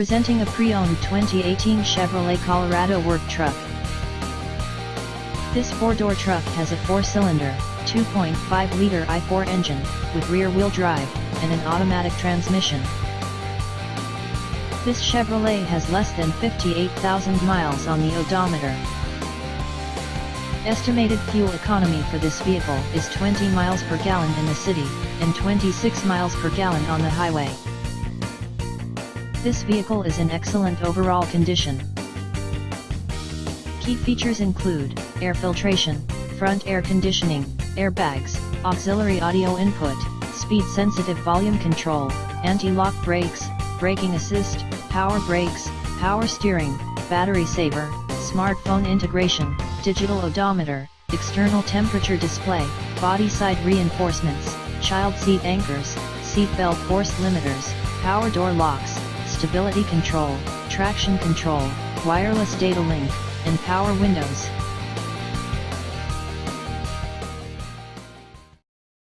Presenting a pre-owned 2018 Chevrolet Colorado work truck. This four-door truck has a four-cylinder, 2.5-liter i4 engine, with rear-wheel drive, and an automatic transmission. This Chevrolet has less than 58,000 miles on the odometer. Estimated fuel economy for this vehicle is 20 miles per gallon in the city, and 26 miles per gallon on the highway. This vehicle is in excellent overall condition. Key features include air filtration, front air conditioning, airbags, auxiliary audio input, speed-sensitive volume control, anti-lock brakes, braking assist, power brakes, power steering, battery saver, smartphone integration, digital odometer, external temperature display, body side reinforcements, child seat anchors, seat belt force limiters, power door locks, stability control, traction control, wireless data link, and power windows.